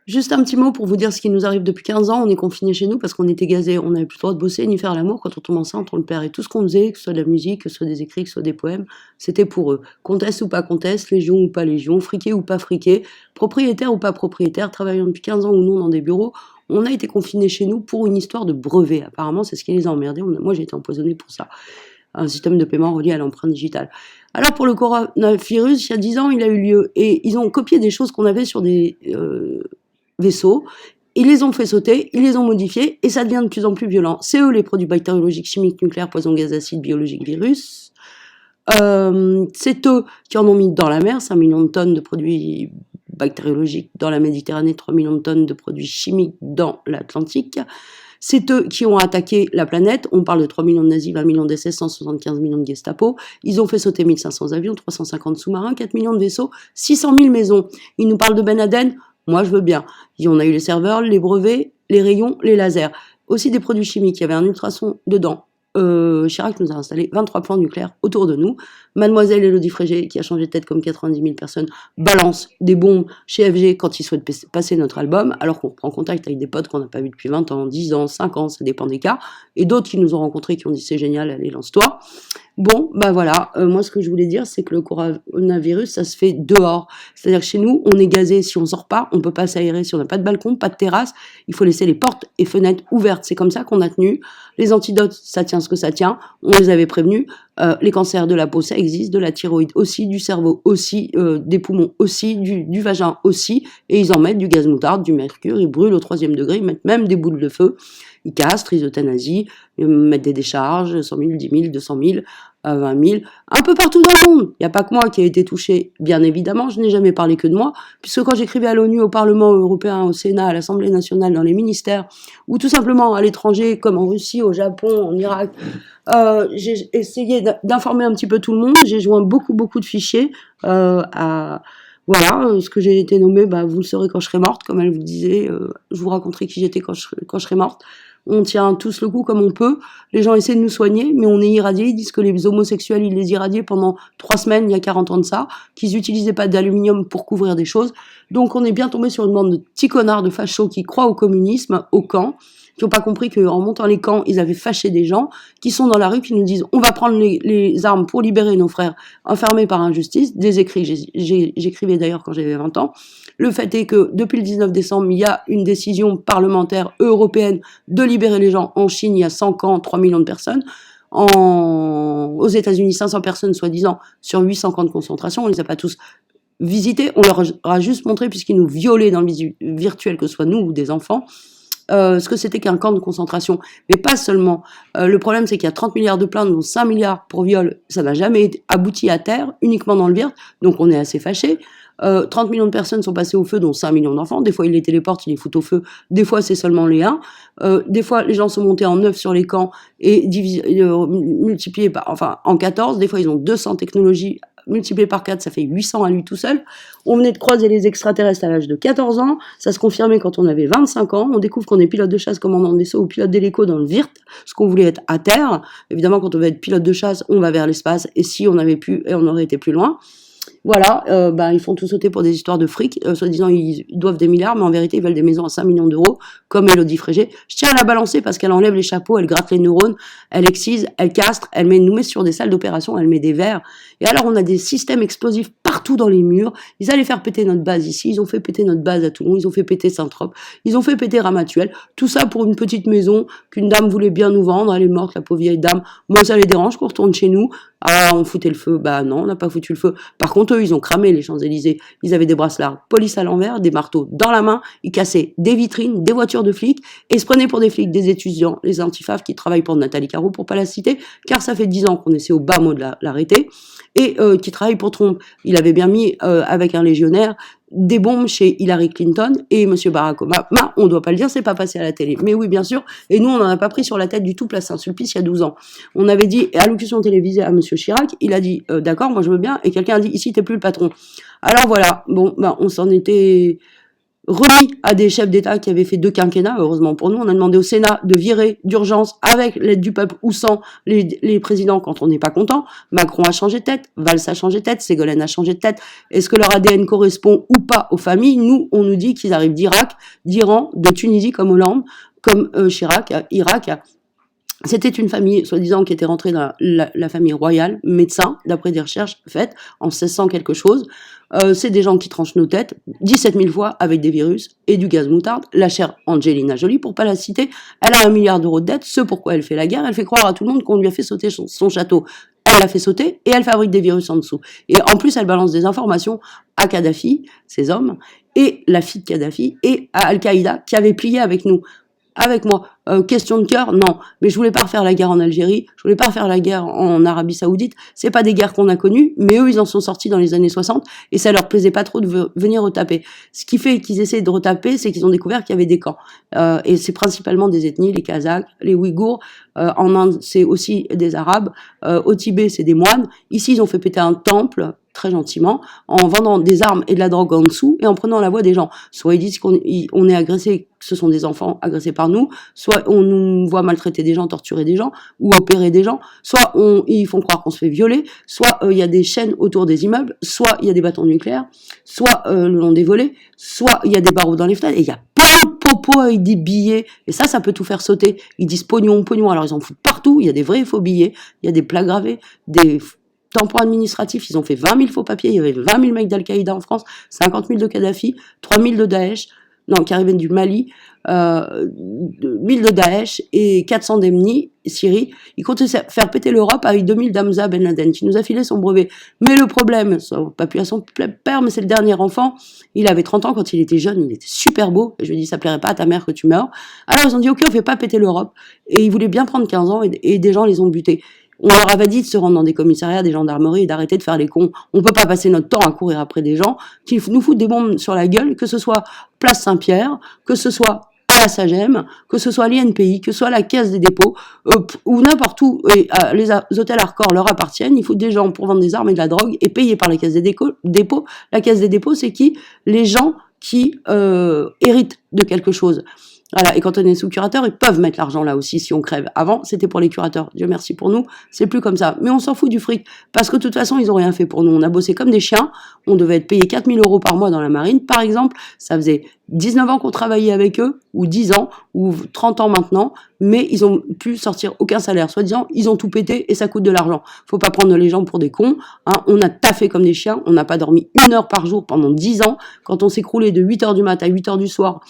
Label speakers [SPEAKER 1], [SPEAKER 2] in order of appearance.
[SPEAKER 1] Juste un petit mot pour vous dire ce qui nous arrive depuis 15 ans. On est confinés chez nous parce qu'on était gazés. On n'avait plus le droit de bosser ni faire l'amour. Quand on tombe enceinte, on le perd. Et tout ce qu'on faisait, que ce soit de la musique, que ce soit des écrits, que ce soit des poèmes, c'était pour eux. Conteste ou pas conteste, légion ou pas légion, friqué ou pas friqué, propriétaire ou pas propriétaire, travaillant depuis 15 ans ou non dans des bureaux. On a été confinés chez nous pour une histoire de brevet. Apparemment, c'est ce qui les a emmerdés. Moi, j'ai été empoisonnée pour ça. Un système de paiement relié à l'empreinte digitale. Alors pour le coronavirus, il y a 10 ans, il a eu lieu. Et ils ont copié des choses qu'on avait sur des vaisseaux, ils les ont fait sauter, ils les ont modifiés, et ça devient de plus en plus violent. C'est eux les produits bactériologiques, chimiques, nucléaires, poisons, gaz, acides, biologiques, virus. C'est eux qui en ont mis dans la mer, 5 millions de tonnes de produits bactériologiques dans la Méditerranée, 3 millions de tonnes de produits chimiques dans l'Atlantique. C'est eux qui ont attaqué la planète. On parle de 3 millions de nazis, 20 millions d'essais, 175 millions de Gestapo. Ils ont fait sauter 1500 avions, 350 sous-marins, 4 millions de vaisseaux, 600 000 maisons. Ils nous parlent de Ben Laden. Moi, je veux bien. On a eu les serveurs, les brevets, les rayons, les lasers. Aussi des produits chimiques. Il y avait un ultrason dedans. Chirac nous a installé 23 plans nucléaires autour de nous. Mademoiselle Élodie Frégé, qui a changé de tête comme 90 000 personnes, balance des bombes chez FG quand il souhaite passer notre album, alors qu'on prend contact avec des potes qu'on n'a pas vus depuis 20 ans, 10 ans, 5 ans, ça dépend des cas, et d'autres qui nous ont rencontrés qui ont dit c'est génial, allez, lance-toi. Bon, bah voilà, moi ce que je voulais dire, c'est que le coronavirus, ça se fait dehors. C'est-à-dire que chez nous, on est gazé, si on sort pas, on peut pas s'aérer, si on n'a pas de balcon, pas de terrasse, il faut laisser les portes et fenêtres ouvertes. C'est comme ça qu'on a tenu. Les antidotes, ça tient ce que ça tient, on les avait prévenus. Les cancers de la peau, ça existe, de la thyroïde aussi, du cerveau aussi, des poumons aussi, du vagin aussi, et ils en mettent du gaz moutarde, du mercure, ils brûlent au 3e degré, ils mettent même des boules de feu, ils castrent, ils euthanasient, ils mettent des décharges, 100 000, 10 000, 200 000, 20 000, un peu partout dans le monde. Il n'y a pas que moi qui ai été touchée, bien évidemment, je n'ai jamais parlé que de moi, puisque quand j'écrivais à l'ONU, au Parlement européen, au Sénat, à l'Assemblée nationale, dans les ministères, ou tout simplement à l'étranger, comme en Russie, au Japon, en Irak, j'ai essayé d'informer un petit peu tout le monde, j'ai joint beaucoup de fichiers à... Voilà, ce que j'ai été nommée, bah, vous le saurez quand je serai morte, comme elle vous disait, je vous raconterai qui j'étais quand je serai morte. On tient tous le coup comme on peut, les gens essaient de nous soigner, mais on est irradiés, ils disent que les homosexuels, ils les irradiaient pendant 3 semaines, il y a 40 ans de ça, qu'ils n'utilisaient pas d'aluminium pour couvrir des choses, donc on est bien tombé sur une bande de petits connards de fachos qui croient au communisme, au camp, qui n'ont pas compris qu'en montant les camps, ils avaient fâché des gens, qui sont dans la rue, qui nous disent on va prendre les armes pour libérer nos frères enfermés par injustice, des écrits, j'écrivais d'ailleurs quand j'avais 20 ans. Le fait est que depuis le 19 décembre, il y a une décision parlementaire européenne de libérer les gens. En Chine, il y a 100 camps, 3 millions de personnes. Aux États-Unis, 500 personnes, soi-disant, sur 800 camps de concentration. On les a pas tous visités. On leur a juste montré, puisqu'ils nous violaient dans le virtuel, que ce soit nous ou des enfants, ce que c'était qu'un camp de concentration. Mais pas seulement. Le problème, c'est qu'il y a 30 milliards de plaintes, dont 5 milliards pour viol. Ça n'a jamais abouti à terre, uniquement dans le virt. Donc on est assez fâchés. 30 millions de personnes sont passées au feu, dont 5 millions d'enfants. Des fois, ils les téléportent, ils les foutent au feu. Des fois, c'est seulement les 1. Des fois, les gens sont montés en 9 sur les camps et multipliés par, enfin, en 14. Des fois, ils ont 200 technologies multiplié par 4, ça fait 800 à lui tout seul. On venait de croiser les extraterrestres à l'âge de 14 ans, ça se confirmait quand on avait 25 ans, on découvre qu'on est pilote de chasse, commandant de vaisseau ou pilote d'hélico dans le VIRT, ce qu'on voulait être à terre. Évidemment, quand on veut être pilote de chasse, on va vers l'espace, et si on avait pu, et on aurait été plus loin. Voilà, ils font tout sauter pour des histoires de fric, soi-disant ils doivent des milliards, mais en vérité ils veulent des maisons à 5 millions d'euros, comme Élodie Frégé. Je tiens à la balancer parce qu'elle enlève les chapeaux, elle gratte les neurones, elle excise, elle castre, nous met sur des salles d'opération, elle met des verres. Et alors on a des systèmes explosifs partout dans les murs. Ils allaient faire péter notre base ici, ils ont fait péter notre base à Toulon, ils ont fait péter Saint-Trope, ils ont fait péter Ramatuelle. Tout ça pour une petite maison qu'une dame voulait bien nous vendre, elle est morte, la pauvre vieille dame. Moi ça les dérange qu'on retourne chez nous. Ah, on foutait le feu. Bah non, on n'a pas foutu le feu. Par contre, eux, ils ont cramé les Champs-Élysées. Ils avaient des bracelets police à l'envers, des marteaux dans la main. Ils cassaient des vitrines, des voitures de flics et se prenaient pour des flics, des étudiants, les antifaf qui travaillent pour Nathalie Caro, pour pas la citer, car ça fait 10 ans qu'on essaie au bas mot de l'arrêter, et qui travaille pour Trump. Il avait bien mis, avec un légionnaire, des bombes chez Hillary Clinton et Monsieur Barack Obama, on doit pas le dire, c'est pas passé à la télé. Mais oui, bien sûr. Et nous, on n'en a pas pris sur la tête du tout, place Saint-Sulpice, il y a 12 ans. On avait dit, allocution télévisée à Monsieur Chirac, il a dit, d'accord, moi je veux bien, et quelqu'un a dit, ici, t'es plus le patron. Alors voilà, bon, on s'en était remis à des chefs d'État qui avaient fait 2 quinquennats. Heureusement pour nous, on a demandé au Sénat de virer d'urgence, avec l'aide du peuple ou sans, les présidents quand on n'est pas content. Macron a changé de tête, Valls a changé de tête, Ségolène a changé de tête. Est-ce que leur ADN correspond ou pas aux familles? Nous, on nous dit qu'ils arrivent d'Irak, d'Iran, de Tunisie comme Hollande, comme Chirac, Irak. C'était une famille, soi-disant, qui était rentrée dans la famille royale, médecin, d'après des recherches faites en 1600 quelque chose. C'est des gens qui tranchent nos têtes 17 000 fois avec des virus et du gaz moutarde. La chère Angelina Jolie, pour pas la citer, elle a 1 milliard d'euros de dette. Ce pourquoi elle fait la guerre, elle fait croire à tout le monde qu'on lui a fait sauter son château. Elle l'a fait sauter et elle fabrique des virus en dessous. Et en plus, elle balance des informations à Kadhafi, ses hommes, et la fille de Kadhafi, et à Al-Qaïda, qui avait plié avec nous. Avec moi. Question de cœur, non. Mais je voulais pas refaire la guerre en Algérie, je voulais pas refaire la guerre en Arabie Saoudite. C'est pas des guerres qu'on a connues, mais eux, ils en sont sortis dans les années 60 et ça leur plaisait pas trop de venir retaper. Ce qui fait qu'ils essaient de retaper, c'est qu'ils ont découvert qu'il y avait des camps. Et c'est principalement des ethnies, les Kazakhs, les Ouïghours. En Inde, c'est aussi des Arabes. Au Tibet, c'est des moines. Ici, ils ont fait péter un temple très gentiment, en vendant des armes et de la drogue en dessous et en prenant la voix des gens. Soit ils disent qu'on est agressé, que ce sont des enfants agressés par nous, soit on nous voit maltraiter des gens, torturer des gens ou opérer des gens, soit ils font croire qu'on se fait violer, soit il y a des chaînes autour des immeubles, soit il y a des bâtons nucléaires, soit le long des volets, soit il y a des barreaux dans les fenêtres et il y a plein de propos avec des billets et ça peut tout faire sauter. Ils disent pognon, pognon, alors ils en foutent partout, il y a des vrais et faux billets, il y a des plaques gravées, des tampons administratifs, ils ont fait 20 000 faux papiers, il y avait 20 000 mecs d'Al-Qaïda en France, 50 000 de Kadhafi, 3 000 de Daesh, non, qui arrivaient du Mali, 1000 de Daesh et 400 d'Emni, Syrie. Ils comptaient faire péter l'Europe avec 2000 d'Hamza Ben Laden, qui nous a filé son brevet. Mais le problème, ça n'a pas pu à son père, mais c'est le dernier enfant. Il avait 30 ans quand il était jeune, il était super beau. Et je lui ai dit, ça plairait pas à ta mère que tu meurs. Alors ils ont dit, ok, on fait pas péter l'Europe. Et ils voulaient bien prendre 15 ans et des gens les ont butés. On leur avait dit de se rendre dans des commissariats, des gendarmeries et d'arrêter de faire les cons. On peut pas passer notre temps à courir après des gens qui nous foutent des bombes sur la gueule, que ce soit Place Saint-Pierre, que ce soit à la SAGEM, que ce soit l'INPI, que ce soit la Caisse des dépôts, ou n'importe où, les hôtels Arcor leur appartiennent, ils foutent des gens pour vendre des armes et de la drogue et payés par la Caisse des dépôts. La Caisse des dépôts, c'est qui? Les gens qui héritent de quelque chose. Voilà, et quand on est sous curateur, ils peuvent mettre l'argent là aussi si on crève. Avant, c'était pour les curateurs. Dieu merci pour nous, c'est plus comme ça. Mais on s'en fout du fric, parce que de toute façon, ils ont rien fait pour nous. On a bossé comme des chiens, on devait être payé 4 000 € par mois dans la marine, par exemple. Ça faisait 19 ans qu'on travaillait avec eux, ou 10 ans, ou 30 ans maintenant, mais ils ont pu sortir aucun salaire. Soi-disant, ils ont tout pété et ça coûte de l'argent. Faut pas prendre les gens pour des cons, hein. On a taffé comme des chiens, on n'a pas dormi 1 heure par jour pendant 10 ans. Quand on s'est écroulé de 8 h du mat à 8 h du soir,